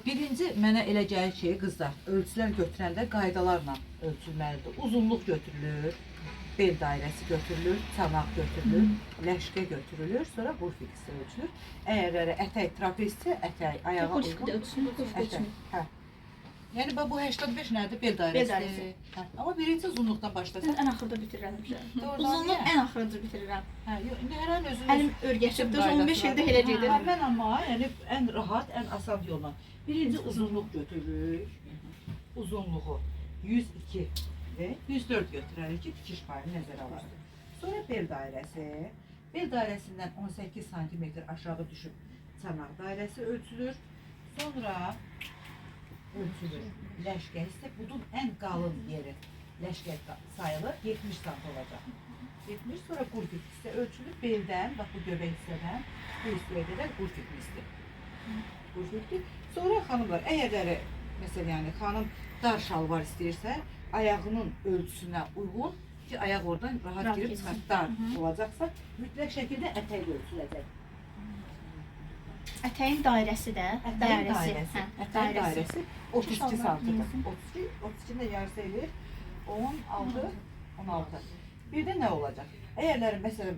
Birinci mənə elə gəlir ki, qızlar, ölçülər götürəndə qaydalarla ölçülməlidir. Uzunluq götürülür, bel dairəsi götürülür, çanaq götürülür, ləşkə götürülür, sonra qurfik hissə ölçülür. Əgər ətək trapezsə, ətək ayağa uyğun. Hə. Yəni bu 85 nədir? Bel dairəsi. Hə. Amma birinci uzunluqdan başlasın. Ən axırda bitirirəm. Uzunluq ən axırıncı bitirirəm. Hə, indi hər an özünüz Əlim örgəçibdir, 15 ildə elə gedirəm. Mən amma yəni ən rahat, ən asan yolla. Birinci uzunluq götürürük. Uzunluğu 102 və 104 götürərik ki, tikiş payını nəzərə alırıq. Sonra bel dairəsi. Bel dairəsindən 18 sm aşağı düşüb çanaq dairəsi ölçülür. Sonra ölçülür. Ləşkə hissə budun ən qalın yeri. Ləşkə sayılır 70 sm olacaq. 70 sonra qurfik hissə ölçülür. Beldən, bax bu göbək hissədən bu hissəyə qədər qurfikimizdir. Qurfikdir. Sonra xanımlar, əgər məsələn yəni xanım dar şalvar istəyirsə, ayağının ölçüsünə uyğun ki, ayaq oradan rahat girib çıxar, dar olacaqsa, mütləq şəkildə ətək ölçüləcək. Ətəyin dairəsi də, dairəsi. Ətəyin dairəsi 32 santidir. 32-nin də yarısı edir 16. Bir də nə olacaq? Əgərlər məsələn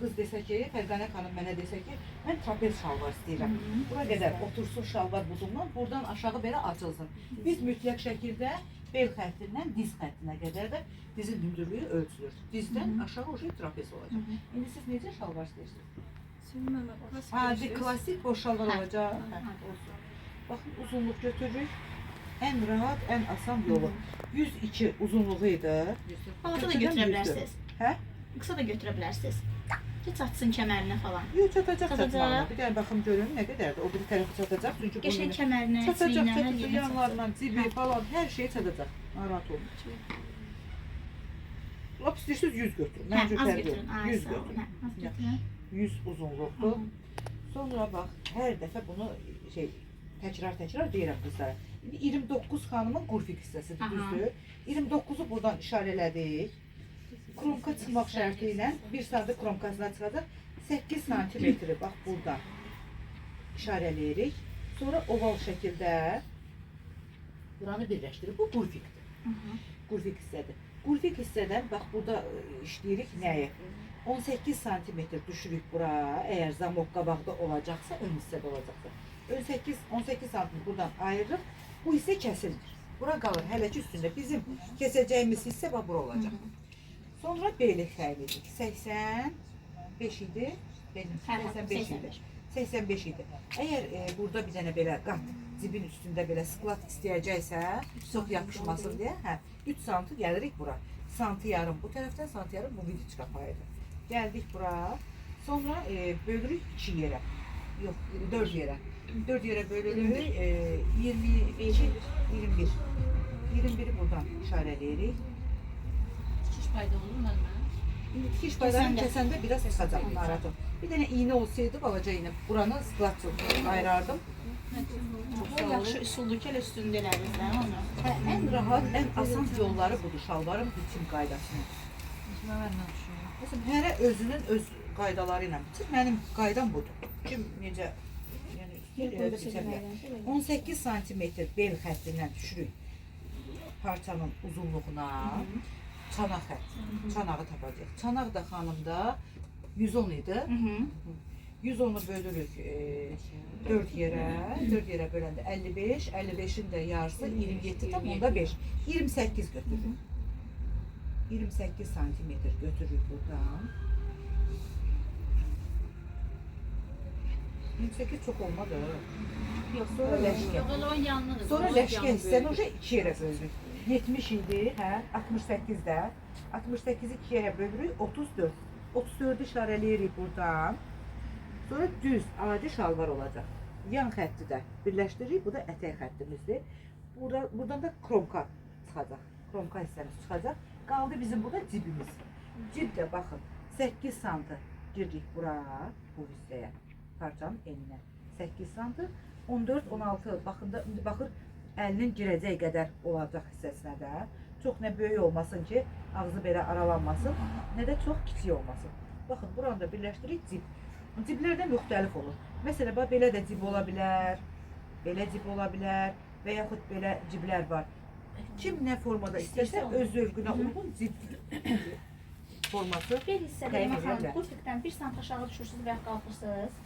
qız desə ki, Fərqanə xanım mənə desə ki, mən trapez şalvar istəyirəm. Bura qədər otursun şalvar budumdan, buradan aşağı belə açılsın. Biz mütləq şəkildə bel xəttindən diz xəttinə qədər də dizin hündürlüyü ölçülür. Dizdən aşağı ucu trapez olacaq. İndi siz necə şalvar istəyirsiniz? Hə, klasik boş şalvar olacaq. Baxın, uzunluq götürürük. Ən rahat, ən asan yolu. 102 uzunluğu idi. Balaca da götürə bilərsiniz. Hə? Qısa da götürə bilərsiniz. Ki, çatsın kəmərinə falan. Yox, çatacaq. Bir dənə baxım görün nə qədərdir. O bir tərəfi çatacaq. Qəşəng kəmərinə, çatacaq, yanlarla, cibi falan, hər şey çatacaq. Narahat olmayın. Lap istəyirsiniz 100 götürün. Hə, az götürün. 100 götürün. 100 uzunluqdur. Sonra bax, hər dəfə bunu təkrar deyirəm qızlara. 29 xanımın qurfik hissəsidir, düzdür. 29-u buradan işarələdik. Kromka çıxmaq şərti ilə bir saatı kromkasına çıxacaq. 8 santimetri bax buradan işarələyirik. Sonra oval şəkildə buranı birləşdirib. Bu qurfikdir. Qurfik hissədir. Qurfik hissədən bax burada işləyirik nəyi? 18 santimetr düşürük bura. Əgər zamok qabaqda olacaqsa, ön hissədə olacaqsa. 18 santimetr buradan ayırırıq. Bu hissə kəsilir. Bura qalır. Hələ ki üstündə bizim kəsəcəyimiz hissə bax bura olacaq. Sonra beli xəylidik. 85 idi. 85 idi. 85 idi. Əgər burada bir dənə belə qat cibin üstündə belə sklat istəyəcəksə, çox yapışmasın deyə, 3 santı gəlirik bura. Santı yarım bu tərəfdən, santı yarım bu vidiçka payıdır. Gəldik bura. Sonra bölürük 2 yerə. Yox, 4 yerə. 4 yerə bölünür. 22, 21. 21-i buradan işarələyirik. Tikiş payda olur mu mən? Tikiş paylarını kəsəndə biraz çıxacaq. Bir dənə iğne olsaydı, balaca iğne, buranı sklat çox ayırardım. O yaxşı üsuldur ki, elə üstündə eləriz onu. Ən rahat, ən asan yolları budur şalvarın biçim qaydasının. Məsələn, hərə özünün öz qaydaları ilə biçir. Mənim qaydam budur. Kim necə 18 santimetr bel xəttindən düşürük parçanın uzunluğuna, çanaq xətti, çanağı tapacaq. Çanaq da xanımda 110 idi. 110-u bölürük 4 yerə böləndə 55, 55-in də yarısı 27 tam onda 5, 28 götürürük. 28 santimetr götürürük buradan. 28 çok olmadı. Yox, sonra ləşkə. Yox, elə o yanlıdır. Sonra ləşkə hissəni уже 2 yerə bölürük. 70 idi, hə, 68-də. 68-i 2 yerə bölürük, 34. 34-ü işarələyirik buradan. Sonra düz, adi şalvar olacaq. Yan xətti də birləşdiririk, bu da ətək xəttimizdir. Buradan da kromka çıxacaq. Kromka hissəmiz çıxacaq. Qaldı bizim burada cibimiz. Cib də baxın, 8 santı giririk bura, bu hissəyə. Parçanın eninə 8 santı, 14-16 baxır əlinin girəcək qədər olacaq hissəsinə də. Çox nə böyük olmasın ki, ağzı belə aralanmasın, nə də çox kiçik olmasın. Baxın, buranı da birləşdirik cib. Ciblər də müxtəlif olur. Məsələn, belə də cib ola bilər, belə cib ola bilər və yaxud belə ciblər var. Kim nə formada istərsə öz zövqünə uyğun cib forması. Bir hissədə təyin Ləman xanım, edirlər. qurfikdən 1 sant aşağı düşürsünüz və ya qalxırsınız.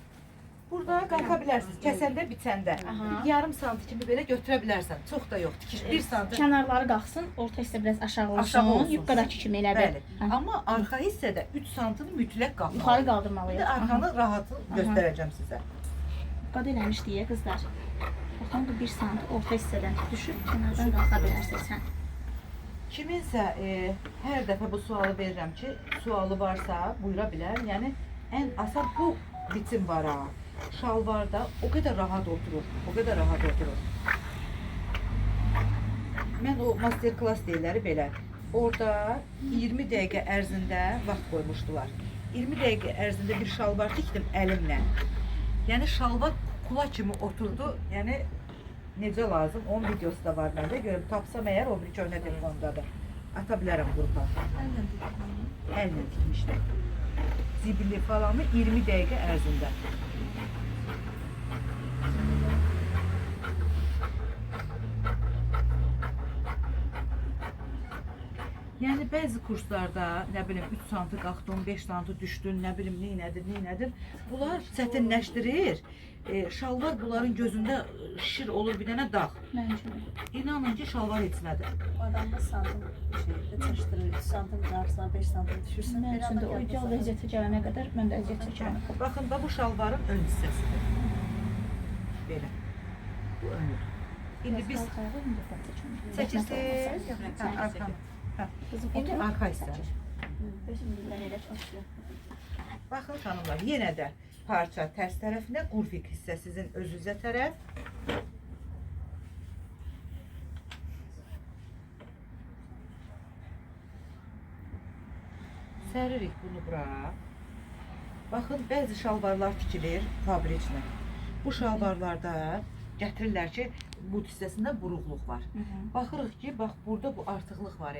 Burada qalxa bilərsiniz, kəsəndə, biçəndə. Aha. Yarım sant kimi belə götürə bilərsən. Çox da yox, tikiş 1 santı. Kənarları qalxsın, orta hissə biraz aşağı olsun. Aşağı olsun. Yubqadakı kimi elə bil. Bəli. Amma arxa hissədə 3 santını mütləq qalxmalı. Yuxarı qaldırmalıyıq. İndi arxanı rahatı göstərəcəm sizə. Qad eləmişdik ya qızlar. Baxın bu 1 sant orta hissədən düşüb kənardan qalxa bilərsiniz. Kiminsə hər dəfə bu sualı verirəm ki, sualı varsa buyura bilər. Yəni ən asas bu biçim var ha. Şalvarda o qədər rahat oturur, o qədər rahat oturur. Mən o master class deyirləri belə. Orada 20 dəqiqə ərzində vaxt qoymuşdular. 20 dəqiqə ərzində bir şalvar tikdim əlimlə. Yəni şalvar kula kimi oturdu. Yəni necə lazım? Onun videosu da var məndə. Görüm tapsam əgər o bir köhnə telefondadır. Ata bilərəm qrupa. Əllə tikmişdim. Zibili falanı 20 dəqiqə ərzində. Yəni bəzi kurslarda, nə bilim 3 santı qalxdın, 5 santı düşdün, nə bilim neynədir. Bunlar çətinləşdirir. Şalvar bunların gözündə şişir olur bir dənə dağ. İnanın ki şalvar heç nədir. Adamda santım şeydə çaşdırır. 3 santım qalxsa, 5 santım düşürsə, Mən üçün də o ideal vəziyyətə gələnə qədər mən də əziyyət çəkirəm. Baxın da bu şalvarın ön hissəsidir. Belə. Bu önü. İndi biz çəkilsiniz. Arxam. İndi arxa hissə. Baxın xanımlar, yenə də parça tərs tərəfinə, qurfik hissə sizin özünüzə tərəf. Səririk bunu bura. Baxın, bəzi şalvarlar tikilir fabriklə. Bu şalvarlarda gətirirlər ki, bu hissəsində buruqluq var. Baxırıq ki, bax burada bu artıqlıq var.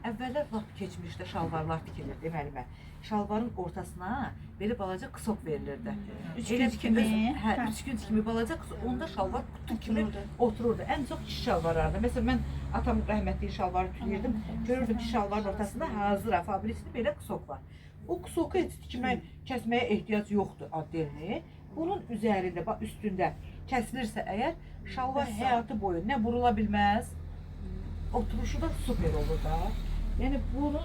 Əvvəllər lap keçmişdə şalvarlar tikilir, deməli mən. Şalvarın ortasına belə balaca qısok verilirdi. Üçgünc kimi. Hə, üçgünc kimi balaca qısok. Onda şalvar qutu kimi otururdu. Ən çox kişi şalvarlarında. Məsələn, mən atam rəhmətli şalvarı tükürdüm. Görürdüm ki, şalvarın ortasında hazır fabrikli belə qısok var. O qısoku heç tikmək, kəsməyə ehtiyac yoxdur addelini. Bunun üzərində, bax üstündə kəsilirsə əgər, şalvar həyatı boyu nə burula bilməz, oturuşu da super olur da. Yəni bunu...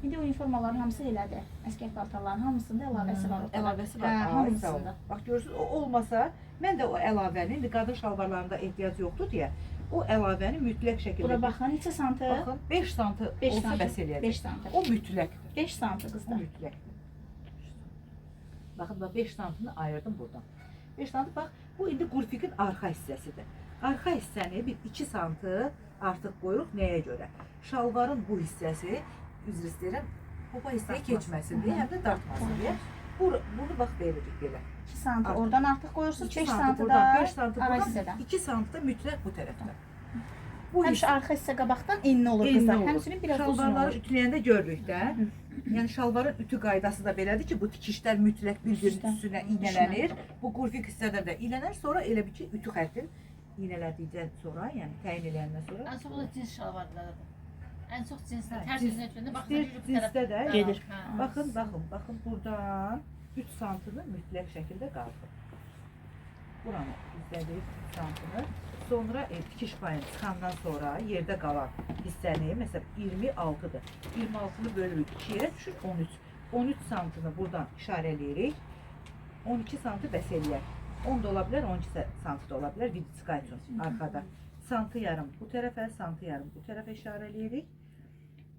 İndi o informaların hamısı elədir. Əskər paltarların hamısında əlavəsi var. Əlavəsi var. Hamısında. Bax görürsünüz, o olmasa, mən də o əlavəni, indi qadın şalvarlarında ehtiyac yoxdur deyə, o əlavəni mütləq şəkildə... Bura baxın, neçə santı? Baxın, 5 santı olsa bəs eləyəcək. 5 santı. O mütləqdir. 5 santı O qızlar. mütləqdir. Baxın, 5 santını ayırdım buradan. 5 santı, bax, bu indi qurfikin arxa hissəsidir. Arxa hissəni bir 2 santı artıq qoyuruq nəyə görə? Şalvarın bu hissəsi, üzr istəyirəm, popa hissəyə keçməsin deyə, həm də dartmasın deyə. Bunu bax veririk belə. 2 santı oradan artıq qoyursunuz, 5 santı da buradan, 5 santı ara buradan, hissədən. 2 santı da mütləq bu tərəfdən. Həmişə arxa hissə qabaqdan enli olur qızlar. Həmçinin biraz uzun şalvarları olur. ütüləyəndə görürük də. Yəni şalvarın ütü qaydası da belədir ki, bu tikişlər mütləq bir-birinin üstünə iynələnir. Bu qurfik hissədə də iynələnir. Sonra elə bir ki, ütü xəttin iynələdikdən sonra, yəni təyin eləyəndən sonra. En çok da cins şalvarlarıdır. En çok cinsli, Hə, ters cins- yüzüne döndü. Bak, İstəyir cinsdə də Gedir. Baxın buradan 3 santını mütləq şəkildə qaldı. Buranı izlədik 3 santını. Sonra tikiş payını çıxandan sonra yerdə qalan hissəni, məsələn 26-dır. 26-nı bölürük 2-yə düşür 13. 13 santını buradan işarələyirik. 12 santı bəs eləyər. 10 da ola bilər, 12 santı da ola bilər. Viditska üçün arxada. Santı yarım bu tərəfə, santı yarım bu tərəfə işarələyirik.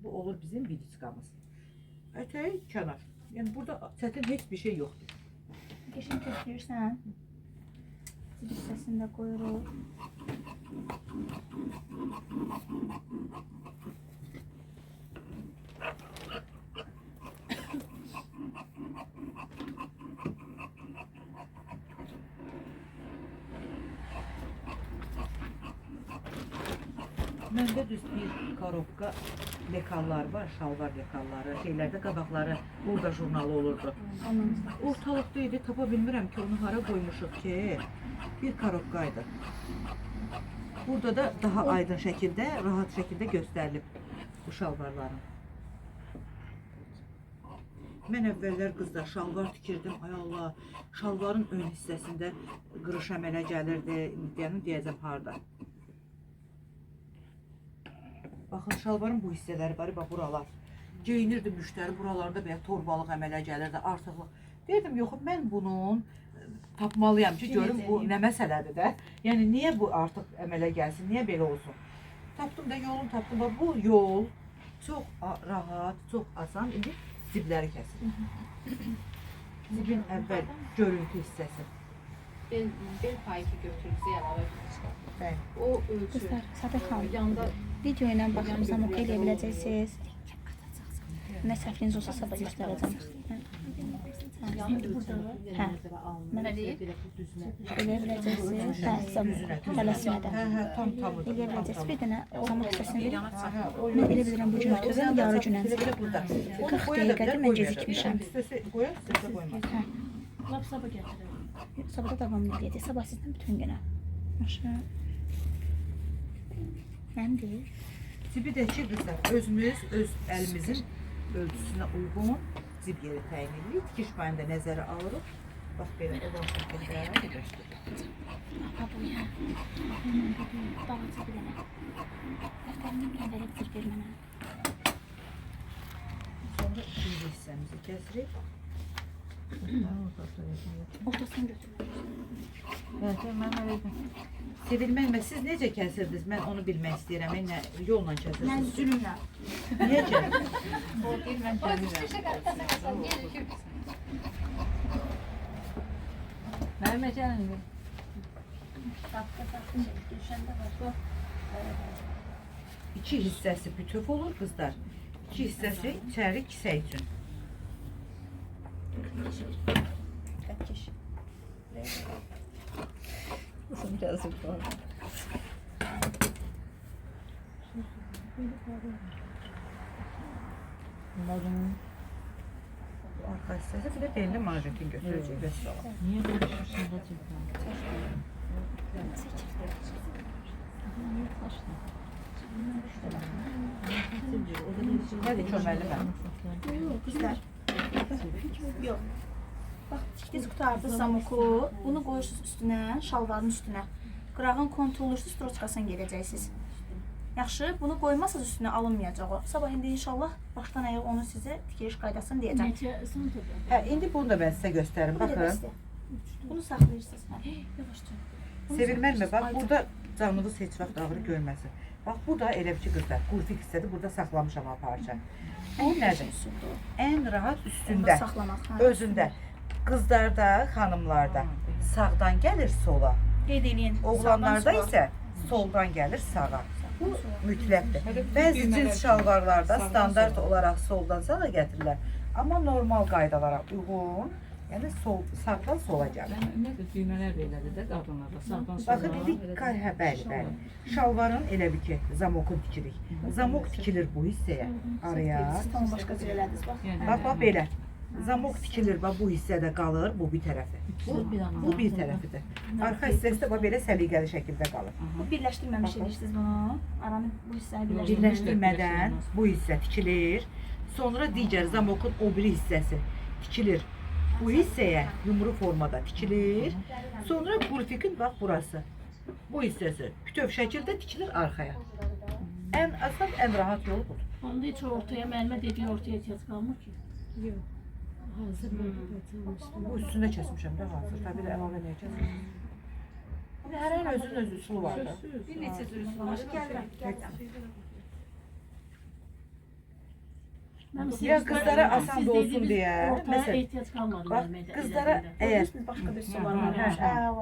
Bu olur bizim viditskamız. Ətəyi kənar. Yəni burada çətin heç bir şey yoxdur. Qəşəng kökləyirsən. Zil hissəsini də qoyuruq. Məndə düz bir korobka lekallar var, şalvar lekalları, şeylərdə qabaqları burada jurnalı olurdu. Ortalıqda idi, tapa bilmirəm ki, onu hara qoymuşuq ki, bir korobkaydı. Burada da daha aydın şəkildə, rahat şəkildə göstərilib bu şalvarların. Mən əvvəllər qızlar şalvar tikirdim, ay Allah, şalvarın ön hissəsində qırış əmələ gəlirdi, deyəcəm harda. Baxın, şalvarın bu hissələri var, bax buralar. Geyinirdi müştəri, buralarda belə torbalıq əmələ gəlirdi, artıqlıq. Deyirdim, yox, mən bunun tapmalıyam ki, görüm bu nə məsələdir də. Yəni, niyə bu artıq əmələ gəlsin, niyə belə olsun? Tapdım da, yolunu tapdım da, bu yol çox rahat, çox asan, indi zibləri kəsir. Zibin əvvəl görüntü hissəsi. Bel payı ki götürürüz əlavə. Bəli. O ölçü. Qızlar, Səbət xanım, Yanda video ilə baxıb zamok eləyə biləcəksiniz. Nə səhviniz olsa sabah göstərəcəm. Hə, nə deyir? eləyə biləcəksiniz. Hə, zamok, tələsmədən. Hə, tam tamıdır. Eləyə biləcəksiniz. Bir dənə zamok hissəsini verin. Mən elə bilirəm bu götürürəm, yarı günə. Belə burada. 40 dəqiqədir mən gecikmişəm. İstəsə qoyar, istəsə qoymaz. Hə, Lap sabah gətirir. sabah da davam edəcək. Sabah sizdən bütün günə. Maşın. Məndir. Zibi də ki, qızlar, özümüz öz əlimizin ölçüsünə uyğun zib yeri təyin edirik. Tikiş payını da nəzərə alırıq. Bax, belə olan şəkildə göstərir. Ha bu ya. Hemen dedim, dağıtı bir dənə. Dəftərimin göndərib bir mənə. Sonra ikinci hissəmizi kəsirik. Ortasını götürmək. Evet, mən öyle. Sevilməyimə siz necə kəsirdiniz? Mən onu bilmək istəyirəm. Nə yolla Mən kəsirsiniz? zülümlə. Necə? O bir mən gəlirəm. Məhəmməd gəlin. İki hissəsi bütöv olur qızlar. İki hissəsi içəri kisə üçün. Uzun yazık var. Bunların arka hissəsi bir də belli marjinkin götürəcək və sonra. Niyə konuşursun da çəkmə? Nədir köməlli mən? Qızlar. Yox. Bax, tikdiz qutardı samoku. Bunu qoyursunuz üstünə, şalvarın üstünə. Qırağın kontrolürsüz, stroçkasına gedəcəksiniz. Yaxşı, bunu qoymasınız üstünə alınmayacaq o. Sabah indi inşallah başdan ayağa onu sizə tikiliş qaydasını deyəcəm. Neçə sınıfdır? Hə, indi bunu da mən sizə göstərim. Bu da Baxın. bəsdir. Bunu saxlayırsınız. Hə, yavaşca. Sevilməlmi? Bax, burada canınız heç vaxt ağrı görməsin. Bax, bu da elə bir ki, qızlar, qurfik hissədir. Burada saxlamışam ha parça. O nədir? Ən rahat üstündə, Saxlamaq. Hə. özündə. Qızlarda, xanımlarda sağdan gəlir sola. Qeyd eləyin. Oğlanlarda isə soldan gəlir sağa. Bu mütləqdir. Bəzi cins şalvarlarda standart olaraq soldan sağa gətirirlər. Amma normal qaydalara uyğun, yəni sağdan sola gəlir. Ümumiyyətlə düymələr belədir də qadınlarda. Sağdan sola. Baxın, indi bəli. Şalvarın elə bir ki, zamokun tikirik. Zamok tikilir bu hissəyə, araya. Tam başqa cür elədiniz, bax. Bax, belə. Zamok tikilir, bax, bu hissədə qalır, bu bir tərəfi. Bu bir tərəfidir. Arxa hissəsi də bax, belə səliqəli şəkildə qalır. Bu birləşdirməmiş edirsiniz bunu. Aranı bu hissəni birləşdirməmiş. Birləşdirmədən bu hissə tikilir. Sonra digər zamokun o biri hissəsi tikilir. Bu hissəyə yumru formada tikilir. Sonra qurfikin bax burası. Bu hissəsi bütöv şəkildə tikilir arxaya. Ən asan, ən rahat yolu budur. Onda heç ortaya müəllimə dediyi ortaya ehtiyac qalmır ki. Yox. Hazır Bu üstündə kəsmişəm də hazır. Təbii də əlavə nəyə kəsmişəm. Hər özünün öz üsulu var da. Bir neçə cür üstü var. Gəlirəm. Ya qızlara asan da olsun deyə. Ortaya ehtiyac qalmadı Bax, müəllimə. qızlara əgər Başqa bir su var.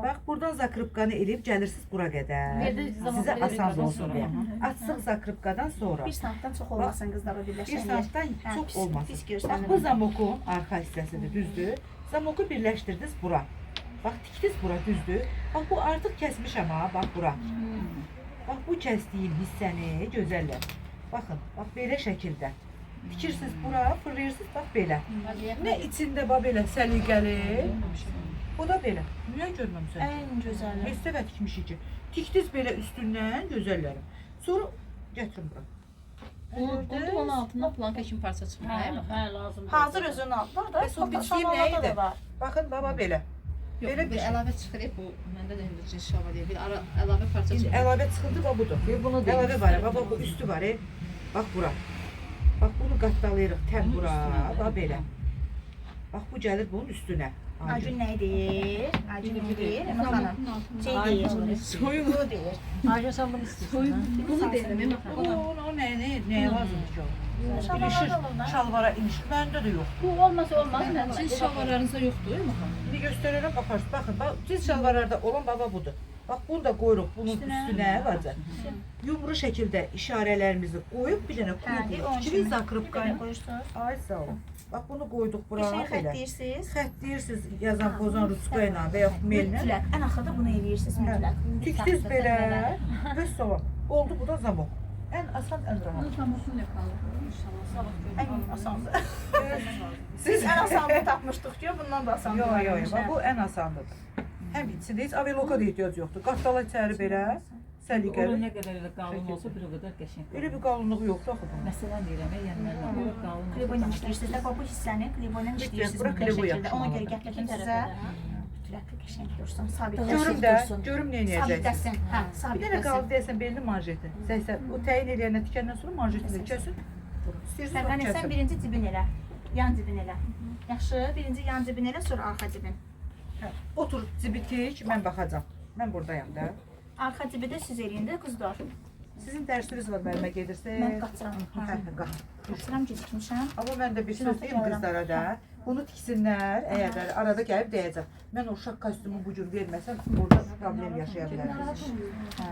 bax buradan zakrıpkanı eləyib gəlirsiniz bura qədər. Sizə asan olsun deyə. Açsıq zakrıpkadan sonra. Bir saatdan çox olmasın qızlara Bir birləşən yer. saatdan çox Pis olmasın. Bax görsənir. bu zamokun arxa hissəsidir, düzdür? Zamoku birləşdirdiniz bura. Bax tikdiniz bura, düzdür? Bax bu artıq kəsmişəm ha, bax bura. Bax bu kəsdiyim hissəni gözəllər. Baxın, bax belə şəkildə. Tikirsiniz bura, fırlayırsınız bax belə. Nə içində bax belə səliqəli. Bu da belə. Niyə görməmisən? Ən gözəli. Heç dəfə tikmişik ki. Tikdiz belə üstündən gözəllərim. Sonra gətirin bura. Burada onun altından planka kimi parça çıxır, Hə, değil mi? hə, lazımdır. Hazır özünün altında da. Bəs o bitkiyi şamanlarda nə idi? da var. Baxın baba belə. Yox, Belə bir bir şey. əlavə çıxır, bu məndə də indi cins şava deyil. Bir əlavə parça İndi çıxır. əlavə çıxındı bax budur. Bunu Əlavə var. Bax bu üstü var. Bax bura. Bax bunu qatdalayırıq təm bura. Bax belə. Bax bu gəlir bunun üstünə. Acun nə deyir? Acun nə deyir? Əmə xanım. Şey deyir. Soyunu deyir. Ayşe sen bunu istiyorsun. Bunu deyirəm, Əmə Bu xanım. o nəyə lazımdır ki o? Şalvara İlişir, alırlar. şalvara ilişir. Məndə də yox. Bu olmasa olmaz. Mən Cins şalvarlarınızda yoxdur, Əmə xanım. İndi göstərərəm baxarsınız. Baxın, bax cins şalvarlarda olan baba budur. Bax bunu da qoyuruq bunun üstünə vacə. Yumru şəkildə işarələrimizi qoyub bir dənə Hə, quru kiçik zakrıpkaya. qoyursunuz. Ay sağ olun. Bax bunu qoyduq bura Qəşəng xətt belə. deyirsiniz. Xətt deyirsiniz yazan pozan ruçka ilə və yaxud mellə. Mütləq. Ən axırda bunu eləyirsiniz mütləq. Tikdiz belə və salam. Oldu bu da zamok. Ən asan, ən rahat. Bunun tamosu nə qalır? İnşallah sabah görürəm. Ən asandır. Siz Ən asanını tapmışdıq ki, bundan da asandır. Yox, yox, bax bu ən asandır. Həm içində heç aveloka da ehtiyac yoxdur. Qatdala içəri belə səliqəli. Ne kadar öyle kalın olsa bir o kadar qəşəng. Elə bir qalınlığı yoxdur axı bunun. Məsələn deyirəm, yəni mən o qalın Kleboyla işləyirsiniz də, bu hissəni kleboyla işləyirsiniz. bura mütləq klebo şəkildə. yaxşı Ona olmalı. görə gətirdim sizə. Mütləq qəşəng dursun, sabit Görüm də, görüm nə edəcəksiniz. Sabitləsin. Hə, Bir dənə sabitləsin. qaldı deyəsən belli manjeti. Sən o təyin eləyəndən tikəndən sonra manjetini də kəsin. İstəyirsiniz Sərqəni sən kəsin. birinci cibin elə, yan cibin elə. Yaxşı, birinci yan cibin elə, sonra arxa cibin. Hə, otur cibi tik, mən baxacağam. Mən buradayam da. Arxa cibi də siz eləyin də qızlar. Sizin dərsiniz var müəllimə gedirsiniz. Mən qaçıram. Hə, qaç. Qaçıram, gecikmişəm. Amma mən də bir söz deyim qızlara da. Bunu tiksinlər, əgər arada gəlib deyəcəm. Mən o uşaq kostyumu bu gün verməsəm, burada problem yaşaya bilərəm. Hə.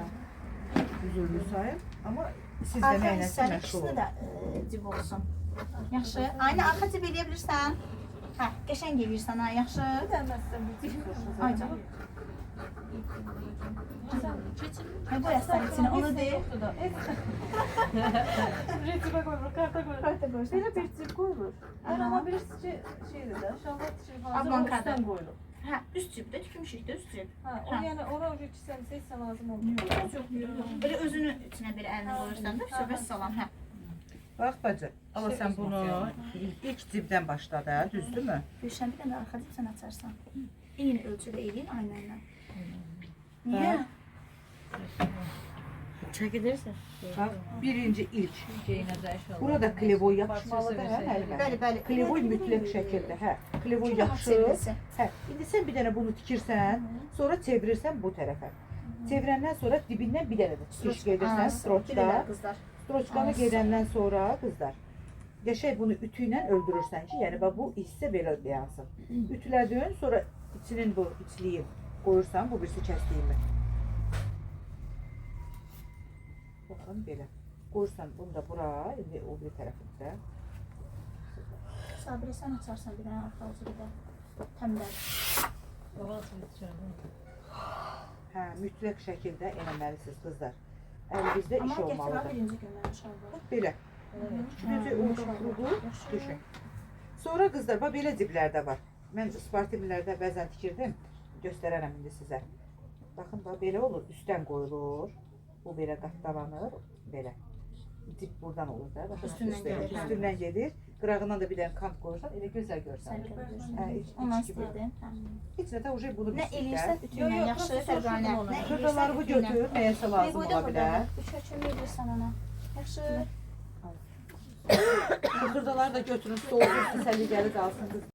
Üzürlü sayım. Amma siz də Arxa nəyləsə hissəli məşğul ikisini olun. də cib olsun. Yaxşı. Aynı arxa cib eləyə bilirsən. Hə, qəşəng eləyirsən ha, yaxşı. Ay canım. Ay bu yaslar içine onu deyil. Retibe koyulur, karta koyulur. Karta koyursun. Belə bir cib koyulur. Ama birisi şeydir də, şalvar tişir falan. Ablankada. Üstten koyulur. Hə, üst cibdə tükmüşük də üst cib. Ha, o Ha. yani ona ucu seçsen lazım olmuyor. Belə özünü içinə bir əlini qoyursan da, söhbət salam, hə. Bax bacı, amma sən bunu ilk cibdən başla da, düzdürmü? Gülşən bir dənə arxa cib sən açarsan. Eyni ölçüdə eləyin aynı ilə. Niyə? çəkilirsə. Bax, birinci ilk. Geynədə inşallah. Burada klevoy yapışmalıdır, hə, əlbəttə. Bəli, bəli. Klevoy mütləq şəkildə, hə. Klevoy Ki, rahat yapışır. çevrilsin. Hə, indi sən bir dənə bunu tikirsən, sonra çevirirsən bu tərəfə. Çevirəndən sonra dibindən bir dənə də tikiş gedirsən, stroçka. Bilirlər qızlar. Stroçkanı gedəndən sonra qızlar, qəşəng bunu ütü ilə öldürürsən ki, yəni bax bu hissə belə yansın. Ütülədin, sonra içinin bu içliyi qoyursan, bu birisi kəsdiyimi. Baxın belə. Qoyursan bunu da bura, indi o bir tərəfində. Sabirə sən açarsan bir dənə arxa cibidə. Təmlər. Hə, mütləq şəkildə eləməlisiniz qızlar. Əlinizdə Amma iş gətirə olmalıdır. birinci gün mənim şalvarım. Bax belə. Necə orada qurudu, düşün. Sonra qızlar, bax belə ciblərdə var. Mən sportivlərdə bəzən tikirdim. Göstərərəm indi sizə. Baxın, bax belə olur, üstdən qoyulur. Bu belə qatdalanır, belə. Cib buradan olur da. Baxın, Üstündən gedir, hə. Üstündən gedir. Qırağından da bir dənə kant qoyursan, elə gözəl görsən. Sən görürsən. Hə, Ondan iç gibi. istəyirdim. Hə. Heç nə də uje bunu Nə eləyirsən ütü ilə yaxşı fərqanə. Nə Xırdaları bu götür, nəyəsə lazım ola bilər. Üç ölçümü edirsən ona. Yaxşı. Xırdaları da götürün, soğudur, səliqəli qalsın qız.